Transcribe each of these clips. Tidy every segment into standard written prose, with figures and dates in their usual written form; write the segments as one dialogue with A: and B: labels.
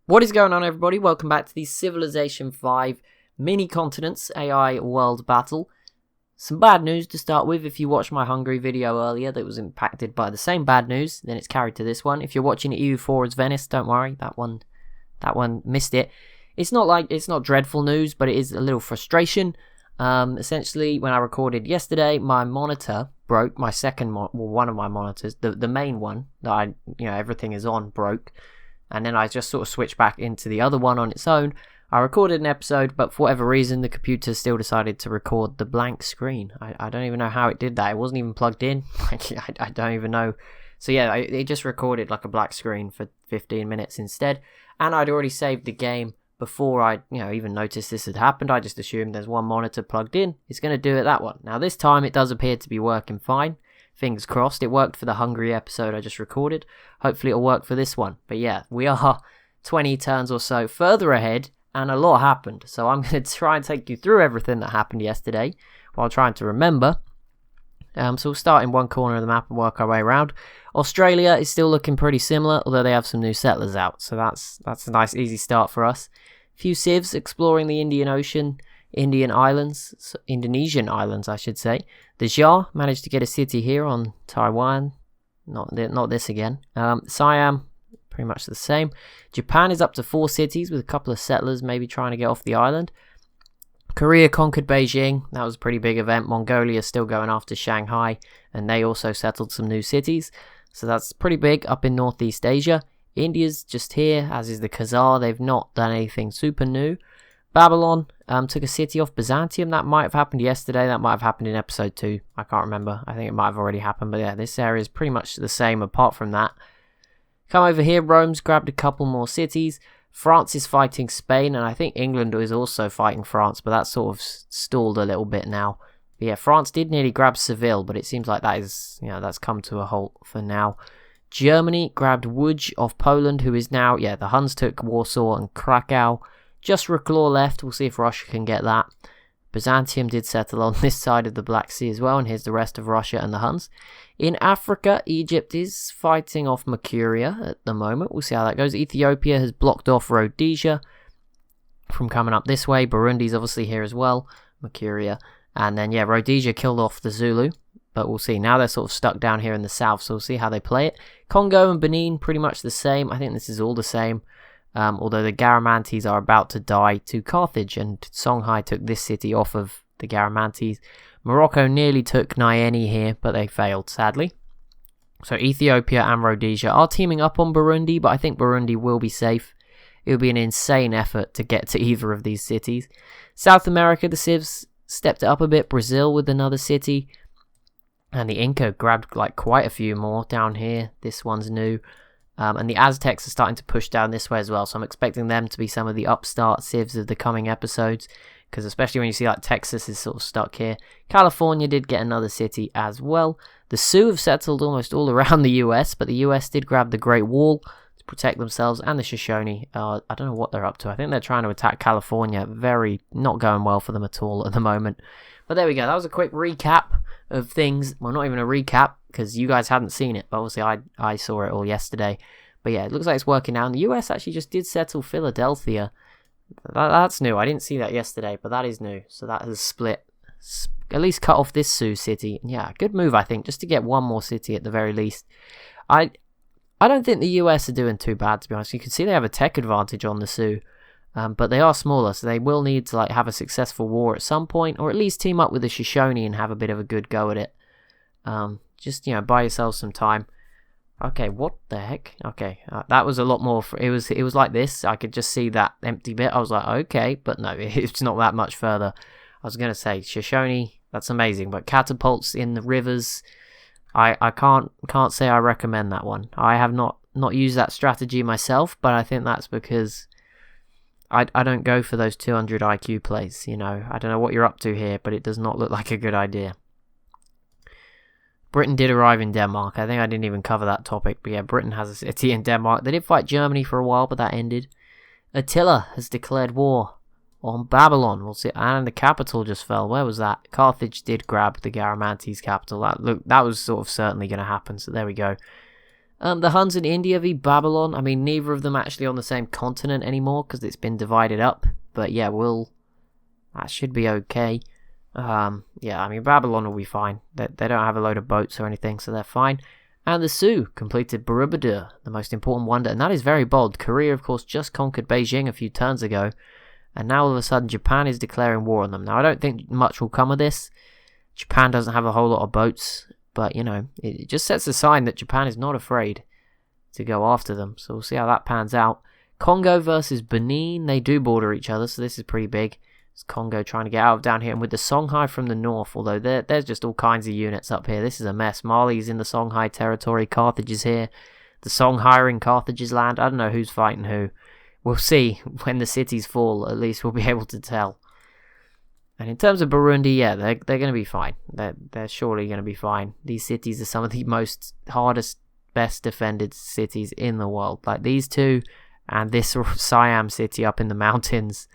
A: What is going on, everybody? Welcome back to the Civilization 5 Mini Continents AI World Battle. Some bad news to start with. If you watched my Hungary video earlier that was impacted by the same bad news, then it's carried to this one. If you're watching EU4 as Venice, don't worry, that one missed it. It's not dreadful news, but it is a little frustration. Essentially, when I recorded yesterday, my monitor broke. My one of my monitors, the main one that everything is on, broke. And then I just sort of switched back into the other one on its own. I recorded an episode, but for whatever reason, the computer still decided to record the blank screen. I don't even know how it did that. It wasn't even plugged in. I don't even know. So yeah, it just recorded like a black screen for 15 minutes instead. And I'd already saved the game before I even noticed this had happened. I just assumed there's one monitor plugged in. It's going to do it that one. Now this time it does appear to be working fine. Fingers crossed. It worked for the Hungary episode I just recorded. Hopefully it'll work for this one. But yeah, we are 20 turns or so further ahead, and a lot happened. So I'm going to try and take you through everything that happened yesterday while trying to remember. So we'll start in one corner of the map and work our way around. Australia is still looking pretty similar, although they have some new settlers out. So that's a nice easy start for us. A few civs exploring the Indonesian islands, I should say. The Jar managed to get a city here on Taiwan. Not this again. Siam, pretty much the same. Japan is up to 4 cities with a couple of settlers maybe trying to get off the island. Korea conquered Beijing. That was a pretty big event. Mongolia is still going after Shanghai, and they also settled some new cities. So that's pretty big up in Northeast Asia. India's just here, as is the Khazar. They've not done anything super new. Babylon took a city off Byzantium. That might have happened yesterday. That might have happened in episode 2. I can't remember. I think it might have already happened. But yeah, this area is pretty much the same apart from that. Come over here. Rome's grabbed a couple more cities. France is fighting Spain. And I think England is also fighting France. But that's sort of stalled a little bit now. But yeah, France did nearly grab Seville. But it seems like that is, that's come to a halt for now. Germany grabbed Łódź off Poland, who is now, the Huns took Warsaw and Krakow. Just Ruklaw left. We'll see if Russia can get that. Byzantium did settle on this side of the Black Sea as well, and here's the rest of Russia and the Huns. In Africa, Egypt is fighting off Mercuria at the moment. We'll see how that goes. Ethiopia has blocked off Rhodesia from coming up this way. Burundi's obviously here as well, Mercuria. And then, Rhodesia killed off the Zulu, but we'll see. Now they're sort of stuck down here in the south, so we'll see how they play it. Congo and Benin, pretty much the same. I think this is all the same. Although the Garamantes are about to die to Carthage, and Songhai took this city off of the Garamantes. Morocco nearly took Nyeni here, but they failed, sadly. So Ethiopia and Rhodesia are teaming up on Burundi, but I think Burundi will be safe. It will be an insane effort to get to either of these cities. South America, the Civs stepped it up a bit. Brazil with another city. And the Inca grabbed quite a few more down here. This one's new. And the Aztecs are starting to push down this way as well. So I'm expecting them to be some of the upstart civs of the coming episodes. Because especially when you see Texas is sort of stuck here. California did get another city as well. The Sioux have settled almost all around the US. But the US did grab the Great Wall to protect themselves. And the Shoshone, I don't know what they're up to. I think they're trying to attack California. Very not going well for them at all at the moment. But there we go. That was a quick recap of things. Well, not even a recap, because you guys hadn't seen it. But obviously, I saw it all yesterday. But yeah, it looks like it's working now. And the US actually just did settle Philadelphia. That's new. I didn't see that yesterday, but that is new. So that has split. At least cut off this Sioux city. Yeah, good move, I think, just to get one more city at the very least. I don't think the US are doing too bad, to be honest. You can see they have a tech advantage on the Sioux. But they are smaller, so they will need to have a successful war at some point, or at least team up with the Shoshone and have a bit of a good go at it. Just buy yourselves some time. Okay, what the heck? Okay, that was a lot more. It was like this. I could just see that empty bit. I was like, okay, but no, it's not that much further. I was gonna say Shoshone, that's amazing, but catapults in the rivers, I can't say I recommend that one. I have not used that strategy myself, but I think that's because I don't go for those 200 IQ plays, I don't know what you're up to here, but it does not look like a good idea. Britain did arrive in Denmark. I think I didn't even cover that topic, but yeah, Britain has a city in Denmark. They did fight Germany for a while, but that ended. Attila has declared war on Babylon. We'll see. And the capital just fell. Where was that? Carthage did grab the Garamantes capital. That was sort of certainly going to happen, so there we go. The Huns in India v Babylon. I mean, neither of them actually on the same continent anymore because it's been divided up. But yeah, that should be okay. Yeah, I mean, Babylon will be fine. They don't have a load of boats or anything, so they're fine. And the Sioux completed Borobudur, the most important wonder, and that is very bold. Korea, of course, just conquered Beijing a few turns ago, and now all of a sudden Japan is declaring war on them. Now, I don't think much will come of this. Japan doesn't have a whole lot of boats, but, you know, it just sets a sign that Japan is not afraid to go after them. So we'll see how that pans out. Congo versus Benin, they do border each other, so this is pretty big. It's Congo trying to get out of down here, and with the Songhai from the north, although there's just all kinds of units up here. This is a mess. Mali's in the Songhai territory, Carthage is here. The Songhai are in Carthage's land. I don't know who's fighting who. We'll see when the cities fall, at least we'll be able to tell. And in terms of Burundi, yeah, they're going to be fine. They're surely going to be fine. These cities are some of the most hardest, best defended cities in the world. Like these two and this Siam city up in the mountains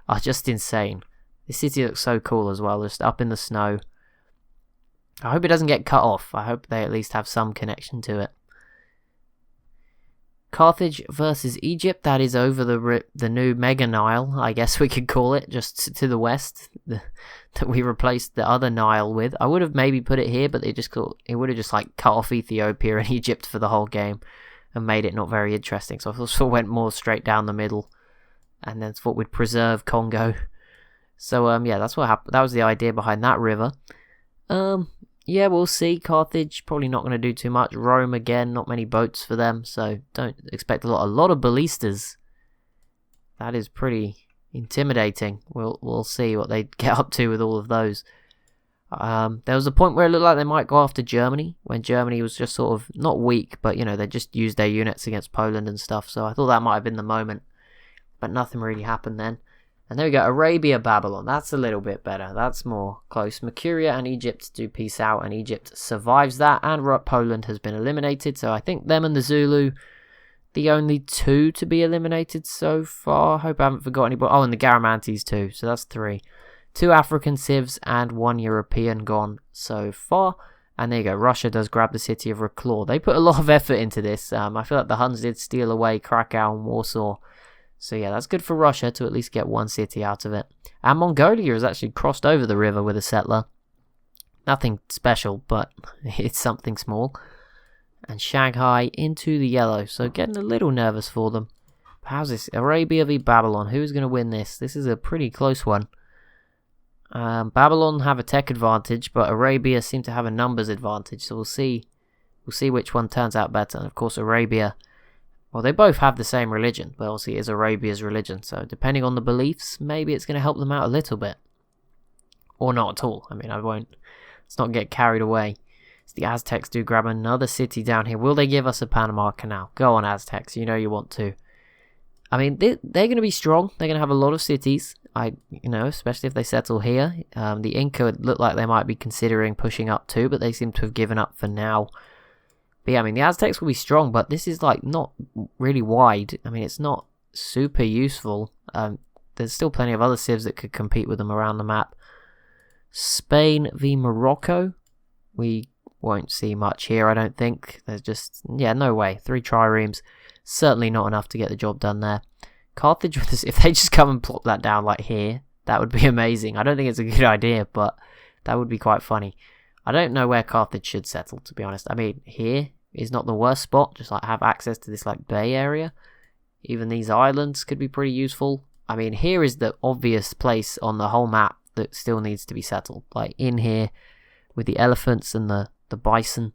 A: are just insane. This city looks so cool as well, just up in the snow. I hope it doesn't get cut off. I hope they at least have some connection to it. Carthage versus Egypt, that is over the new Mega Nile, I guess we could call it, just to the west, that we replaced the other Nile with. I would have maybe put it here, but it would have just like cut off Ethiopia and Egypt for the whole game and made it not very interesting. So I sort of went more straight down the middle, and then thought we'd preserve Congo. So yeah, that's what happened. That was the idea behind that river. Yeah, we'll see. Carthage probably not going to do too much. Rome again, not many boats for them, so don't expect a lot of ballistas. That is pretty intimidating. We'll see what they get up to with all of those. There was a point where it looked like they might go after Germany, when Germany was just sort of not weak, but you know, they just used their units against Poland and stuff. So I thought that might have been the moment, but nothing really happened then. And there we go, Arabia, Babylon. That's a little bit better. That's more close. Mercuria and Egypt do peace out, and Egypt survives that, and Poland has been eliminated. So I think them and the Zulu, the only two to be eliminated so far. Hope I haven't forgot anybody. Oh, and the Garamantes too. So that's 3. 2 African civs and 1 European gone so far. And there you go. Russia does grab the city of Reclaw. They put a lot of effort into this. I feel like the Huns did steal away Krakow and Warsaw. So yeah, that's good for Russia to at least get 1 city out of it. And Mongolia has actually crossed over the river with a settler. Nothing special, but it's something small. And Shanghai into the yellow. So getting a little nervous for them. How's this? Arabia v Babylon. Who's going to win this? This is a pretty close one. Babylon have a tech advantage, but Arabia seem to have a numbers advantage. So we'll see which one turns out better. And of course, Arabia, well, they both have the same religion, but obviously it is Arabia's religion. So depending on the beliefs, maybe it's going to help them out a little bit. Or not at all. I mean, let's not get carried away. So the Aztecs do grab another city down here. Will they give us a Panama Canal? Go on, Aztecs. You know you want to. I mean, they're going to be strong. They're going to have a lot of cities. Especially if they settle here. The Inca look like they might be considering pushing up too, but they seem to have given up for now. But yeah, I mean, the Aztecs will be strong, but this is like not really wide. I mean, it's not super useful. There's still plenty of other civs that could compete with them around the map. Spain v Morocco. We won't see much here, I don't think. There's just, yeah, no way. 3 triremes. Certainly not enough to get the job done there. Carthage, with this, if they just come and plop that down like here, that would be amazing. I don't think it's a good idea, but that would be quite funny. I don't know where Carthage should settle, to be honest. I mean, here is not the worst spot. Just like have access to this like bay area. Even these islands could be pretty useful. I mean, here is the obvious place on the whole map that still needs to be settled. Like in here with the elephants and the bison.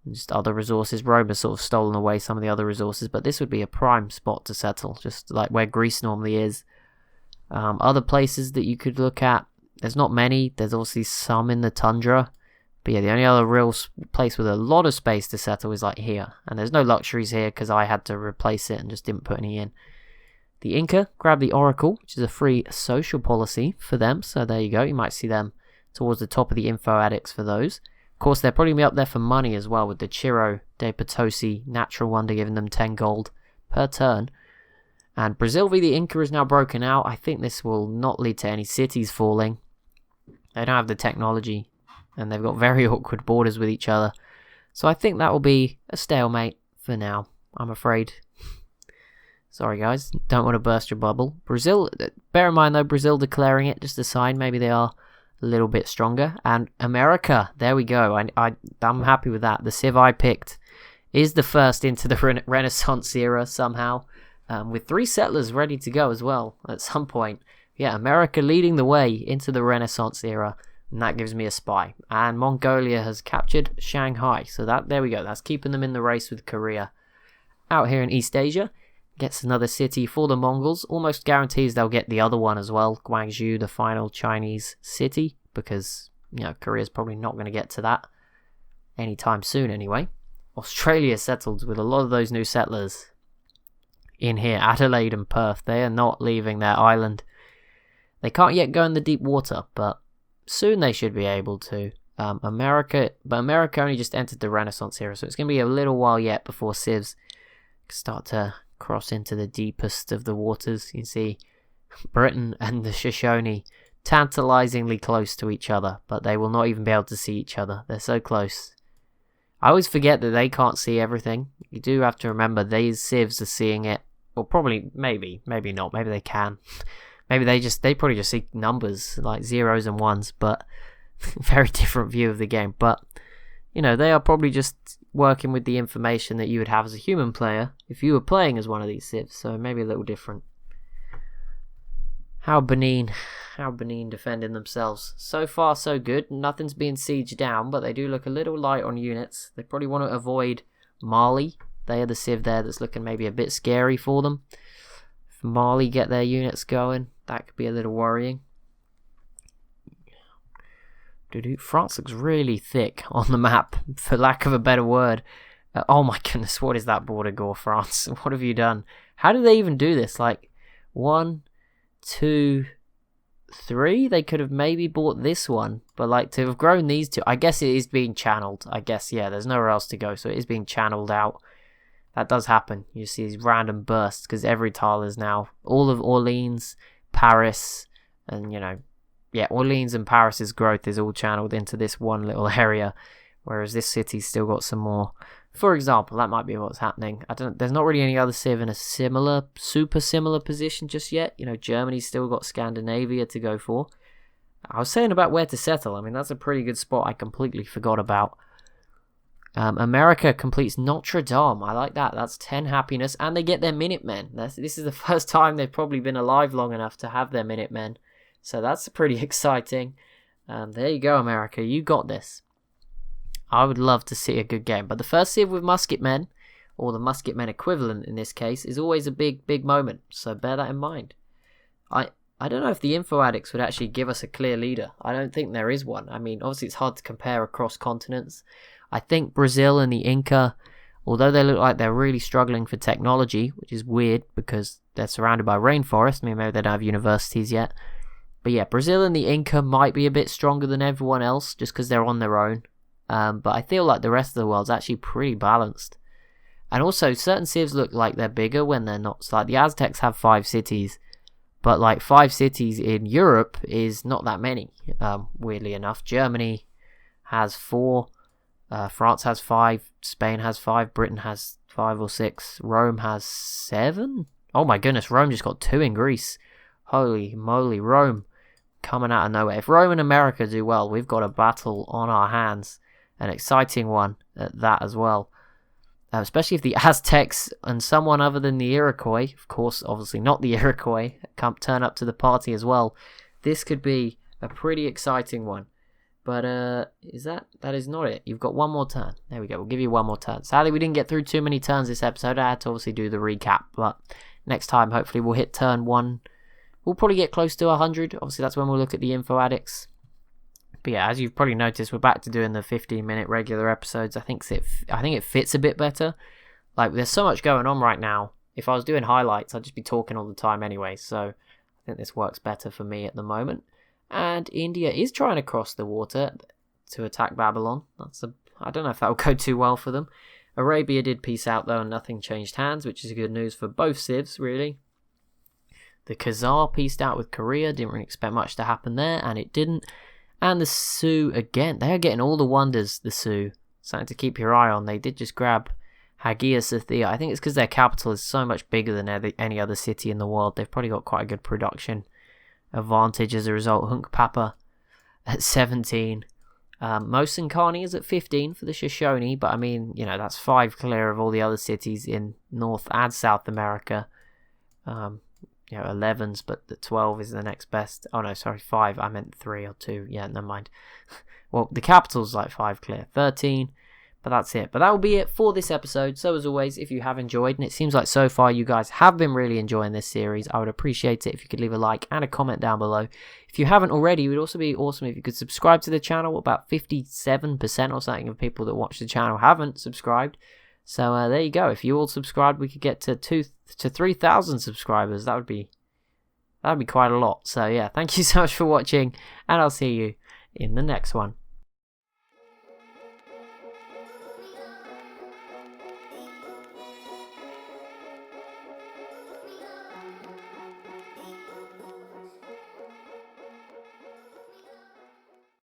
A: Just other resources. Rome has sort of stolen away some of the other resources, but this would be a prime spot to settle, just like where Greece normally is. Other places that you could look at, there's not many. There's obviously some in the tundra, but yeah, the only other real place with a lot of space to settle is like here, and there's no luxuries here because I had to replace it and just didn't put any in. The Inca grab the Oracle, which is a free social policy for them, so there you go. You might see them towards the top of the info addicts for those. Of course, they're probably going to be up there for money as well with the Chiro de Potosi Natural Wonder giving them 10 gold per turn. And Brazil v the Inca is now broken out. I think this will not lead to any cities falling. They don't have the technology and they've got very awkward borders with each other. So I think that will be a stalemate for now, I'm afraid. Sorry guys, don't want to burst your bubble. Brazil, bear in mind though, Brazil declaring it, just a sign maybe they are a little bit stronger. And America, there we go. I'm happy with that. The civ I picked is the first into the Renaissance era somehow, with 3 settlers ready to go as well at some point. Yeah, America leading the way into the Renaissance era, and that gives me a spy. And Mongolia has captured Shanghai, so there we go. That's keeping them in the race with Korea. Out here in East Asia, gets another city for the Mongols. Almost guarantees they'll get the other one as well, Guangzhou, the final Chinese city, because Korea's probably not going to get to that anytime soon anyway. Australia settled with a lot of those new settlers in here. Adelaide and Perth, they are not leaving their island. They can't yet go in the deep water, but soon they should be able to. America only just entered the Renaissance era, so it's going to be a little while yet before civs start to cross into the deepest of the waters. You can see Britain and the Shoshone tantalizingly close to each other, but they will not even be able to see each other. They're so close. I always forget that they can't see everything. You do have to remember these civs are seeing it, or probably, maybe not, maybe they can. Maybe they probably just see numbers, like zeros and ones, but very different view of the game. But, they are probably just working with the information that you would have as a human player if you were playing as one of these civs, so maybe a little different. How Benin defending themselves. So far, so good. Nothing's being sieged down, but they do look a little light on units. They probably want to avoid Mali. They are the civ there that's looking maybe a bit scary for them. If Mali get their units going, that could be a little worrying. France looks really thick on the map, for lack of a better word. Oh my goodness, what is that border gore, France? What have you done? How do they even do this? Like, 1, 2, 3, they could have maybe bought this one, but like to have grown these two, I guess it is being channeled. I guess, yeah, there's nowhere else to go, so it is being channeled out. That does happen. You see these random bursts because every tile is now all of Orleans, Paris, and Orleans and Paris's growth is all channeled into this one little area, whereas this city's still got some more. For example, that might be what's happening. There's not really any other civ in a super similar position just yet. Germany's still got Scandinavia to go for. I was saying about where to settle. I mean, that's a pretty good spot I completely forgot about. America completes Notre Dame. I like that. That's 10 happiness, and they get their Minutemen. This is the first time they've probably been alive long enough to have their Minutemen. So that's pretty exciting. There you go, America. You got this. I would love to see a good game. But the first civ with musketmen, or the musketmen equivalent in this case, is always a big moment. So bear that in mind. I don't know if the info addicts would actually give us a clear leader. I don't think there is one. I mean, obviously it's hard to compare across continents. I think Brazil and the Inca, although they look like they're really struggling for technology, which is weird because they're surrounded by rainforest. I mean, maybe they don't have universities yet. But yeah, Brazil and the Inca might be a bit stronger than everyone else just because they're on their own. But I feel like the rest of the world's actually pretty balanced. And also, certain civs look like they're bigger when they're not. So like the Aztecs have 5 cities, but like 5 cities in Europe is not that many, weirdly enough. Germany has 4, France has 5, Spain has 5, Britain has 5 or 6, Rome has 7? Oh my goodness, Rome just got 2 in Greece. Holy moly, Rome coming out of nowhere. If Rome and America do well, we've got a battle on our hands. An exciting one at that as well. Especially if the Aztecs and someone other than the Iroquois, of course, obviously not the Iroquois, turn up to the party as well. This could be a pretty exciting one. But that is not it. You've got one more turn. There we go. We'll give you one more turn. Sadly, we didn't get through too many turns this episode. I had to obviously do the recap. But next time, hopefully, we'll hit turn 1. We'll probably get close to 100. Obviously, that's when we'll look at the info addicts. But yeah, as you've probably noticed, we're back to doing the 15-minute regular episodes. I think it fits a bit better. Like, there's so much going on right now. If I was doing highlights, I'd just be talking all the time anyway. So I think this works better for me at the moment. And India is trying to cross the water to attack Babylon. I don't know if that will go too well for them. Arabia did peace out though, and nothing changed hands, which is good news for both civs, really. The Khazar peaced out with Korea. Didn't really expect much to happen there, and it didn't. And the Sioux, again, they are getting all the wonders, the Sioux. Something to keep your eye on. They did just grab Hagia Sophia. I think it's because their capital is so much bigger than any other city in the world. They've probably got quite a good production advantage as a result. Hunkpapa at 17. Mosenkani is at 15 for the Shoshone, but I mean, you know, that's 5 clear of all the other cities in North and South America. You know, 11s, but the 12 is the next best. Oh no, sorry, 5. I meant 3 or 2. Yeah, never mind. Well, the capital's like 5 clear. 13, but that's it. But that will be it for this episode. So as always, if you have enjoyed, and it seems like so far you guys have been really enjoying this series, I would appreciate it if you could leave a like and a comment down below. If you haven't already, it would also be awesome if you could subscribe to the channel. About 57% or something of people that watch the channel haven't subscribed. So there you go. If you all subscribed, we could get to 3,000 subscribers. That would be quite a lot. So yeah, thank you so much for watching, and I'll see you in the next one.